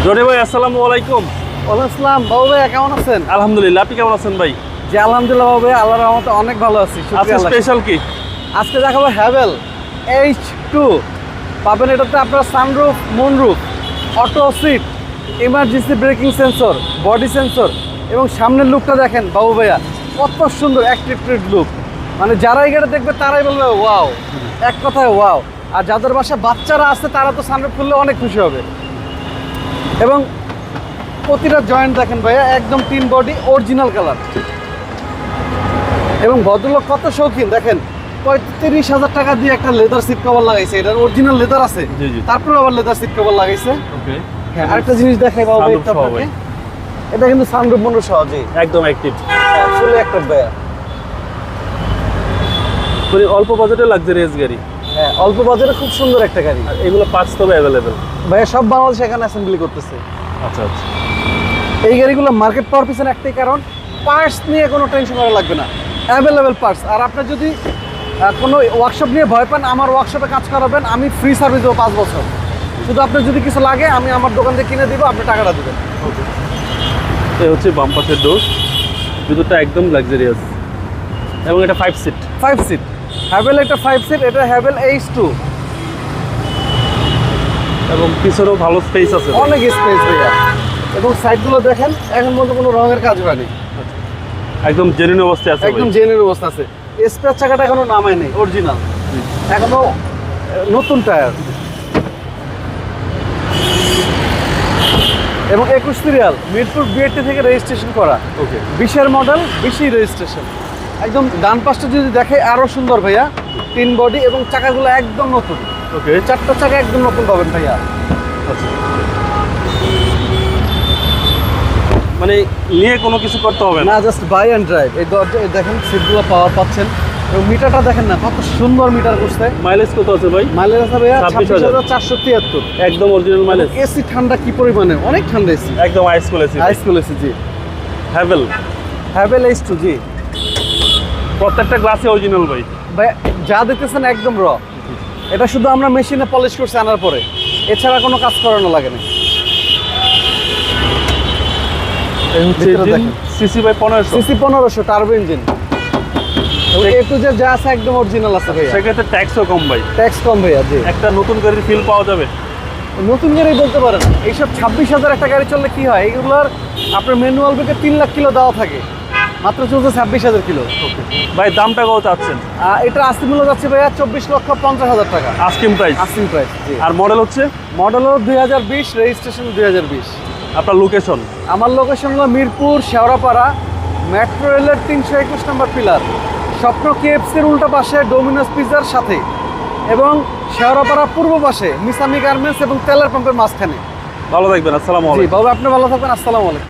Johnny ভাই আসসালামু আলাইকুম। ওয়ালাইকুম আসসালাম। বাবু ভাই কেমন আছেন? আলহামদুলিল্লাহ, আপনি কেমন আছেন ভাই? জি আলহামদুলিল্লাহ বাবু ভাই, আল্লাহর রহমতে অনেক ভালো আছি। আজকে স্পেশাল কি? আজকে দেখাবো হ্যাভেল H2 পাবেন। এটাতে আপনার sunroof, moonroof, auto seat, emergency braking sensor, body sensor এবং সামনের লুকটা দেখেন বাবু ভাইয়া, কত সুন্দর অ্যাট্রাক্টিভ লুক। মানে যারা এই গাড়ি দেখবে তারাই বলবে ওয়াও, এক কথায় ওয়াও। আর যাদের বাসায় বাচ্চারা আছে তারা তো সানরুফ খুললে অনেক খুশি হবে। এবং প্রতিটা জয়েন্ট দেখেন ভাইয়া, একদম তিন বডি অরিজিনাল কালার। এবং ভদ্রলোক কত শৌখিন দেখেন, 35,000 টাকা দিয়ে একটা লেদার সিট কভার লাগাইছে। এটার অরিজিনাল লেদার আছে, তারপরে আবার লেদার সিট কভার লাগাইছে। হ্যাঁ, আরেকটা জিনিস দেখাই বাবু ভাই আপনাকে, এটা কিন্তু সানরুফ মুনরুফ সহজেই একদম অ্যাক্টিভ, ফুল অ্যাক্টিভ ভাইয়া। মানে অল্প বাজেটে লাক্সারিয়াস গাড়ি। হ্যাঁ, অল্প বাজারে খুব সুন্দর একটা গাড়ি। আর এগুলো পার্টস তবে অ্যাভেলেবেল ভাইয়া সব বাংলাদেশ এখানে অ্যাসেম্বলি করতেছে। আচ্ছা আচ্ছা। এই গাড়িগুলো মার্কেট পাওয়ার পিছনে একটাই কারণ, পার্টস নিয়ে কোনো টেনশন করা লাগবে না, অ্যাভেলেবেল পার্টস। আর আপনার যদি কোনো ওয়ার্কশপ নিয়ে ভয় পান, আমার ওয়ার্কশপে কাজ করাবেন, আমি ফ্রি সার্ভিস দেবো 5 বছর। শুধু আপনার যদি কিছু লাগে আমি আমার দোকান থেকে কিনে দিব, আপনি টাকাটা দেবেন। এই হচ্ছে বাম পাশের ডোর, ভিতরটা একদম লাক্সারিয়াস এবং এটা 5 সিট। 5 সিট হ্যাভেল, এটা 5 সিট, এটা হ্যাভেল H2। এবং পিছনেও ভালো স্পেস আছে, অনেক স্পেস ভাইয়া। এবং সাইডগুলো দেখেন, এখন মধ্যে কোনো রঙের কাজ হয়নি, একদম জেনুইন অবস্থায় আছে, একদম জেনুইন অবস্থা আছে। স্পেয়ার চাকাটা এখনো নামায় নেই, অরিজিনাল, এখনো নতুন টায়ার। এবং 21 সিরিয়াল, মিরপুর বিআরটি থেকে রেজিস্ট্রেশন করা। ওকে, 20-এর মডেল, 20-ই রেজিস্ট্রেশন। একদম ডান পাশটা যদি দেখে আরো সুন্দর ভাইয়া, 3 বডি এবং চাকাগুলো একদম নতুন। ওকে, 4টা চাকা একদম নতুন পাবেন ভাইয়া। আচ্ছা। মানে নিয়ে কোনো কিছু করতে হবে না, না, জাস্ট বাই অ্যান্ড ড্রাইভ। এই দরজা দেখেন, সিটগুলো পাওয়ার পাচ্ছেন এবং মিটারটা দেখেন না, কত সুন্দর মিটার করছে। মাইলেজ কত আছে ভাই? মাইলেজ আছে ভাইয়া 26,473, 26,473। একদম অরিজিনাল মাইলেজ। এসি ঠান্ডা কি পরিমাণে, অনেক ঠান্ডা এসি, একদম আইস কুল এসি। আইস কুল এসি। জি, হ্যাভেল হ্যাভেল H2। জি প্রত্যেকটা গ্লাসে অরিজিনাল ভাই। ভাই, যা দেখতেছেন একদম র। এটা শুধু আমরা মেশিনে পলিশ করছি আনার পরে, এছাড়া কোনো কাজ করানো লাগে না। CC by 1500, CC 1500 turbo engine. A to Z যা আছে একদম অরিজিনাল আছে ভাইয়া। সেক্ষেত্রে ট্যাক্সও কম ভাই, ট্যাক্স কম ভাইয়া। জি, একটা নতুন গাড়ির ফিল পাওয়া যাবে। নতুন গাড়ি বলতে পারেন, এইসব 26,000 একটা গাড়ি চললে কি হয়, এইগুলোর আপনার ম্যানুয়াল ব্রেকে 3 লাখ কিলো দেওয়া থাকে, মাত্র চলছে 26,000 কিলো। ভাই দামটা কত চাচ্ছেন? এটা আস্তি মূল্য যাচ্ছে ভাইয়া 24,50,000 টাকা, আস্কিং প্রাইস। আস্তিং প্রাইস। আর মডেল হচ্ছে? মডেল হলো 2020, রেজিস্ট্রেশন 2020। আপনার লোকেশন? আমার লোকেশন হলো মিরপুর শেওড়াপাড়া, মেট্রো রেলের 321 নম্বর পিলার, স্বপ্ন KFC-র উল্টা পাশে ডোমিনোস পিজার সাথে, এবং শেওড়াপাড়া পূর্ব পাশে মিসামি গার্মেন্টস এবং তেলের পাম্পের মাঝখানে। ভালো থাকবেন, আসসালামু জি আলাইকুম। বাবু, আপনি ভালো থাকবেন, আসসালামু আলাইকুম।